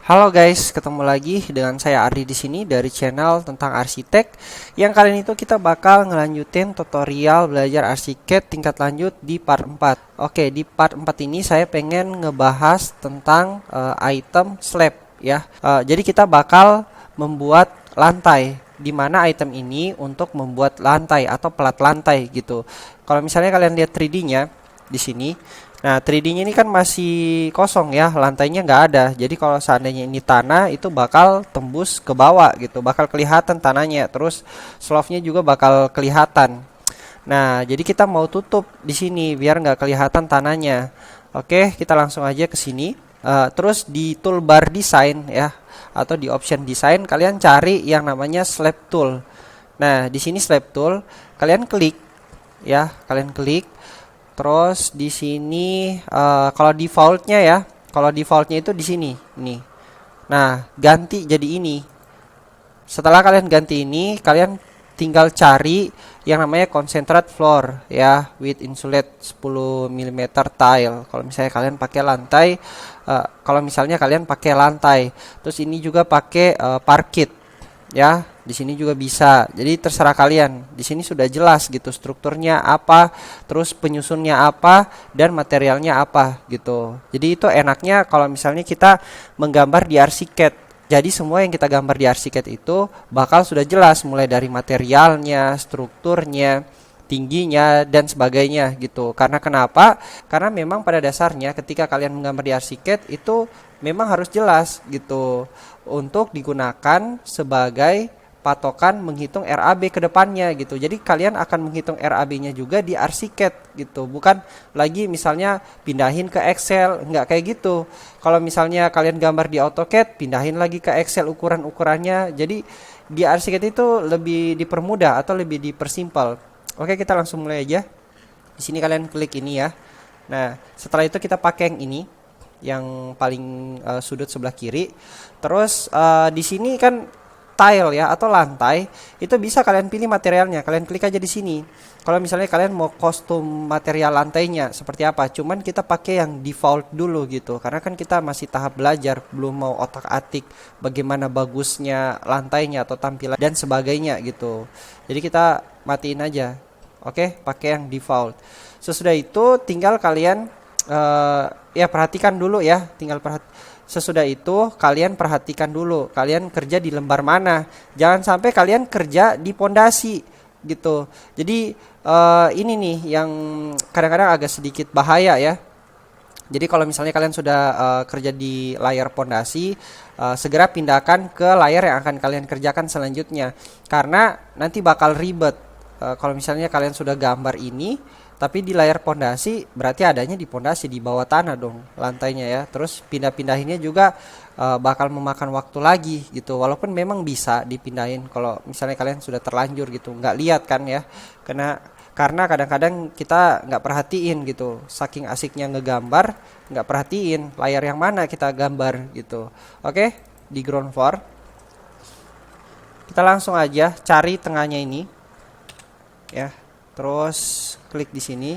Halo guys, ketemu lagi dengan saya Ardi di sini dari channel tentang arsitek. Yang kali ini tuh kita bakal ngelanjutin tutorial belajar arsitek tingkat lanjut di part 4. Oke, di part 4 ini saya pengen ngebahas tentang item slab ya. Jadi kita bakal membuat lantai di mana item ini untuk membuat lantai atau pelat lantai gitu. Kalau misalnya kalian lihat 3D-nya di sini. Nah, 3D-nya ini kan masih kosong ya, lantainya nggak ada. Jadi kalau seandainya ini tanah, itu bakal tembus ke bawah gitu, bakal kelihatan tanahnya. Terus slope-nya juga bakal kelihatan. Nah, jadi kita mau tutup di sini biar nggak kelihatan tanahnya. Oke, kita langsung aja ke sini. Terus di toolbar design ya, atau di option design, kalian cari yang namanya slab tool. Nah, di sini slab tool, kalian klik ya, kalian klik. Terus di sini kalau defaultnya ya, kalau defaultnya itu di sini, nih. Nah, ganti jadi ini. Setelah kalian ganti ini, kalian tinggal cari yang namanya concentrate floor ya, with insulate 10 mm tile. Kalau misalnya kalian pakai lantai, kalau misalnya kalian pakai lantai, terus ini juga pakai parquet ya, di sini juga bisa. Jadi terserah kalian. Di sini sudah jelas gitu strukturnya apa, terus penyusunnya apa, dan materialnya apa gitu. Jadi itu enaknya kalau misalnya kita menggambar di Archicad. Jadi semua yang kita gambar di Archicad itu bakal sudah jelas mulai dari materialnya, strukturnya, tingginya dan sebagainya gitu. Karena kenapa? Karena memang pada dasarnya ketika kalian menggambar di Archicad itu memang harus jelas gitu untuk digunakan sebagai patokan menghitung RAB ke depannya gitu. Jadi kalian akan menghitung RAB-nya juga di Archicad gitu. Bukan lagi misalnya pindahin ke Excel, nggak kayak gitu. Kalau misalnya kalian gambar di AutoCAD, pindahin lagi ke Excel ukuran-ukurannya. Jadi di Archicad itu lebih dipermudah atau lebih dipersimpel. Oke, kita langsung mulai aja. Di sini kalian klik ini ya. Nah, setelah itu kita pakai yang ini, yang paling sudut sebelah kiri. Terus di sini kan tile ya atau lantai, itu bisa kalian pilih materialnya. Kalian klik aja di sini. Kalau misalnya kalian mau kostum material lantainya seperti apa, cuman kita pakai yang default dulu gitu. Karena kan kita masih tahap belajar, belum mau otak-atik bagaimana bagusnya lantainya atau tampilan dan sebagainya gitu. Jadi kita matiin aja. Oke, pakai yang default. Sesudah itu tinggal kalian ya perhatikan dulu ya, sesudah itu kalian perhatikan dulu kalian kerja di lembar mana. Jangan sampai kalian kerja di pondasi gitu. Jadi ini nih yang kadang-kadang agak sedikit bahaya ya. Jadi kalau misalnya kalian sudah kerja di layar pondasi, segera pindahkan ke layar yang akan kalian kerjakan selanjutnya. Karena nanti bakal ribet. Kalau misalnya kalian sudah gambar ini, tapi di layar pondasi, berarti adanya di pondasi di bawah tanah dong lantainya ya. Terus pindah-pindahinnya juga bakal memakan waktu lagi gitu. Walaupun memang bisa dipindahin kalau misalnya kalian sudah terlanjur gitu, nggak lihat kan ya. Karena kadang-kadang kita nggak perhatiin gitu, saking asiknya ngegambar, nggak perhatiin layar yang mana kita gambar gitu. Oke, di ground floor kita langsung aja cari tengahnya ini ya. Terus klik di sini,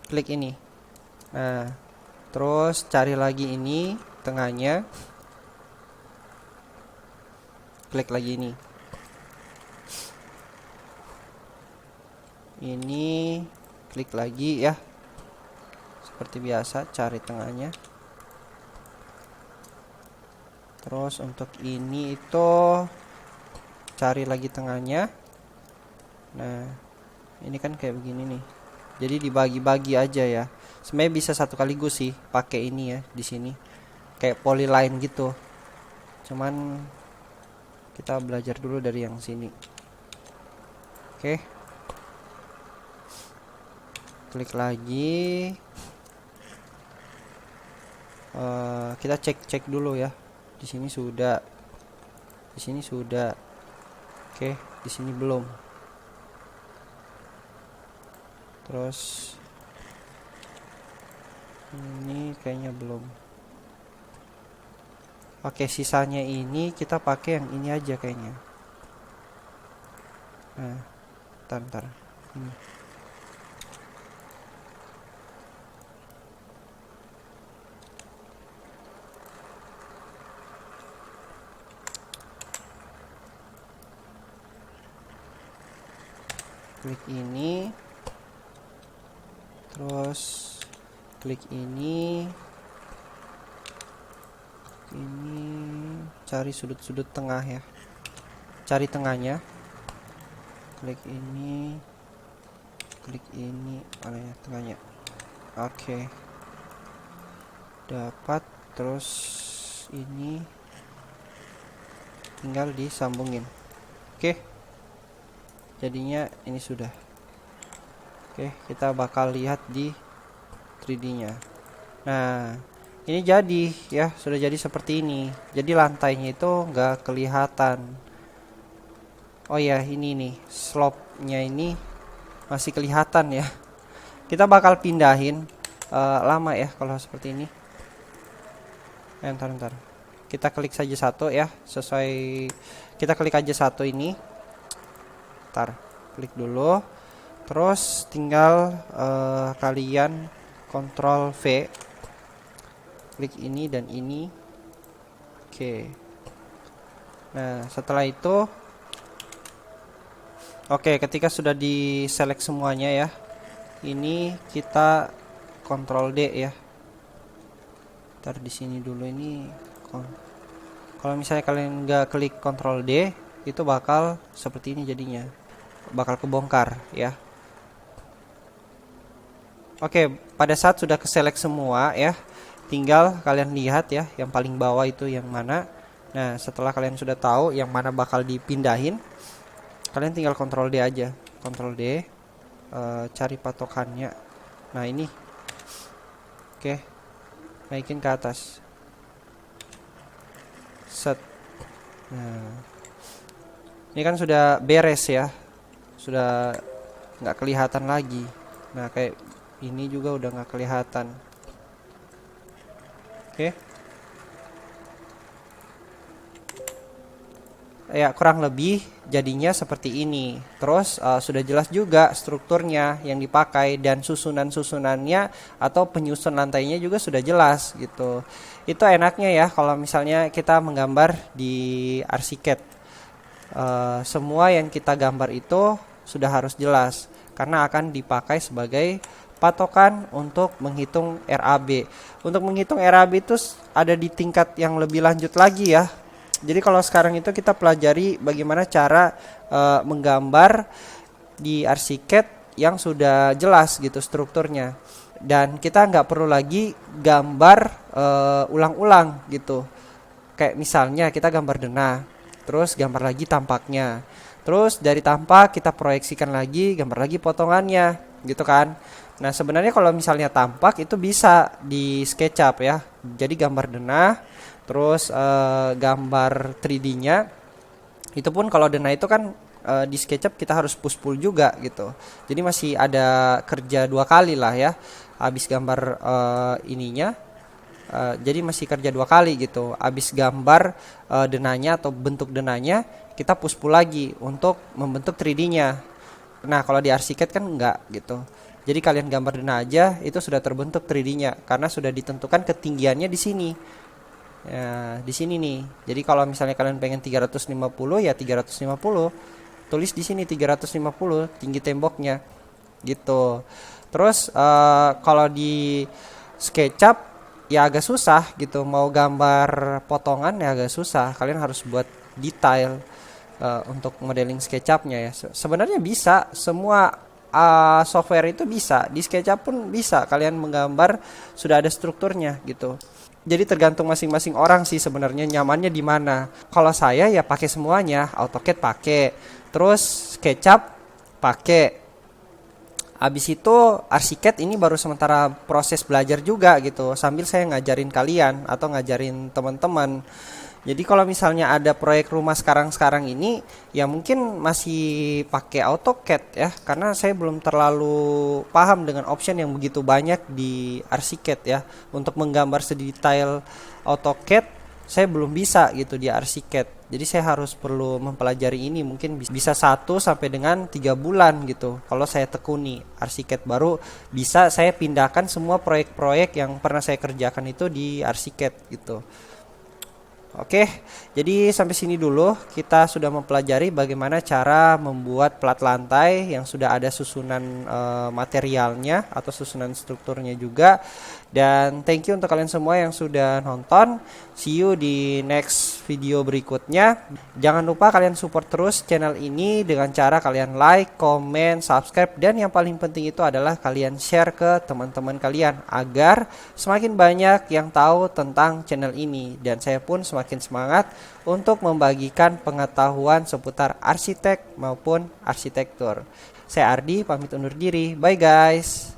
klik ini. Nah, terus cari lagi ini tengahnya, klik lagi ini. Ini klik lagi ya. Seperti biasa cari tengahnya. Terus untuk ini itu cari lagi tengahnya. Nah, ini kan kayak begini nih. Jadi dibagi-bagi aja ya. Sebenarnya bisa satu kaligus sih pakai ini ya di sini. Kayak polyline gitu. Cuman kita belajar dulu dari yang sini. Oke. Klik lagi. Kita cek dulu ya. Di sini sudah. Di sini sudah. Oke, di sini belum. Terus ini kayaknya belum. Oke, sisanya ini kita pakai yang ini aja kayaknya. Nah, bentar. Ini. klik ini, terus klik ini, cari sudut-sudut tengah ya, cari tengahnya, klik ini, mana ya tengahnya. Oke, dapat. Terus ini tinggal disambungin. Oke, jadinya ini sudah. Oke, kita bakal lihat di 3D nya. Nah, ini jadi ya, sudah jadi seperti ini. Jadi lantainya itu nggak kelihatan. Oh ya, ini nih slope-nya ini masih kelihatan ya. Kita bakal pindahin lama ya kalau seperti ini. Ntar. Kita klik saja satu ya, sesuai kita klik aja satu ini. Ntar, klik dulu. Terus tinggal kalian Ctrl V. Klik ini dan ini. Oke. Nah, setelah itu ketika sudah di select semuanya ya. Ini kita Ctrl D ya. Ntar di sini dulu ini. Kalau misalnya kalian nggak klik Ctrl D, itu bakal seperti ini jadinya. Bakal kebongkar ya. Oke, pada saat sudah ke select semua ya, tinggal kalian lihat ya, yang paling bawah itu yang mana. Nah, setelah kalian sudah tahu yang mana bakal dipindahin, kalian tinggal Ctrl D aja. Ctrl D, cari patokannya. Nah, ini. Oke, naikin ke atas. Set. Nah, ini kan sudah beres ya, sudah nggak kelihatan lagi. Nah, kayak ini juga udah nggak kelihatan. Oke. Ya, kurang lebih jadinya seperti ini. Terus sudah jelas juga strukturnya yang dipakai dan susunan-susunannya atau penyusun lantainya juga sudah jelas gitu. Itu enaknya ya kalau misalnya kita menggambar di Archicad. Semua yang kita gambar itu sudah harus jelas karena akan dipakai sebagai patokan untuk menghitung RAB. Untuk menghitung RAB itu ada di tingkat yang lebih lanjut lagi ya. Jadi kalau sekarang itu kita pelajari bagaimana cara menggambar di Archicad yang sudah jelas gitu strukturnya. Dan kita nggak perlu lagi gambar ulang-ulang gitu. Kayak misalnya kita gambar denah, terus gambar lagi tampaknya. Terus dari tampak kita proyeksikan lagi, gambar lagi potongannya gitu kan. Nah, sebenarnya kalau misalnya tampak itu bisa di SketchUp ya. Jadi gambar denah, terus gambar 3D-nya. Itu pun kalau denah itu kan di SketchUp kita harus push pull juga gitu. Jadi masih ada kerja 2 kali lah ya. Habis gambar ininya, jadi masih kerja 2 kali gitu. Habis gambar denahnya atau bentuk denahnya, kita push pull lagi untuk membentuk 3D-nya. Nah, kalau di Archicad kan enggak gitu. Jadi kalian gambar denah aja itu sudah terbentuk 3D-nya karena sudah ditentukan ketinggiannya di sini. Ya, di sini nih. Jadi kalau misalnya kalian pengen 350 ya 350. Tulis di sini 350 tinggi temboknya. Gitu. Terus kalau di SketchUp ya agak susah gitu. Mau gambar potongan ya agak susah. Kalian harus buat detail untuk modeling SketchUp-nya ya. Sebenarnya bisa semua software itu bisa, di SketchUp pun bisa kalian menggambar sudah ada strukturnya gitu. Jadi tergantung masing-masing orang sih sebenarnya nyamannya di mana. Kalau saya ya pakai semuanya, AutoCAD pakai, terus SketchUp pakai. Habis itu Archicad ini baru sementara proses belajar juga gitu, sambil saya ngajarin kalian atau ngajarin teman-teman. Jadi kalau misalnya ada proyek rumah sekarang ini, ya mungkin masih pakai AutoCAD ya, karena saya belum terlalu paham dengan option yang begitu banyak di Archicad ya. Untuk menggambar sedetail AutoCAD, saya belum bisa gitu di Archicad. Jadi saya harus perlu mempelajari ini, mungkin bisa 1 sampai dengan 3 bulan gitu. Kalau saya tekuni Archicad baru bisa saya pindahkan semua proyek-proyek yang pernah saya kerjakan itu di Archicad gitu. Oke, jadi sampai sini dulu kita sudah mempelajari bagaimana cara membuat plat lantai yang sudah ada susunan materialnya atau susunan strukturnya juga. Dan thank you untuk kalian semua yang sudah nonton. See you di next video berikutnya. Jangan lupa kalian support terus channel ini dengan cara kalian like, comment, subscribe, dan yang paling penting itu adalah kalian share ke teman-teman kalian agar semakin banyak yang tahu tentang channel ini, dan saya pun semakin semangat untuk membagikan pengetahuan seputar arsitek maupun arsitektur. Saya Ardi, pamit undur diri. Bye guys.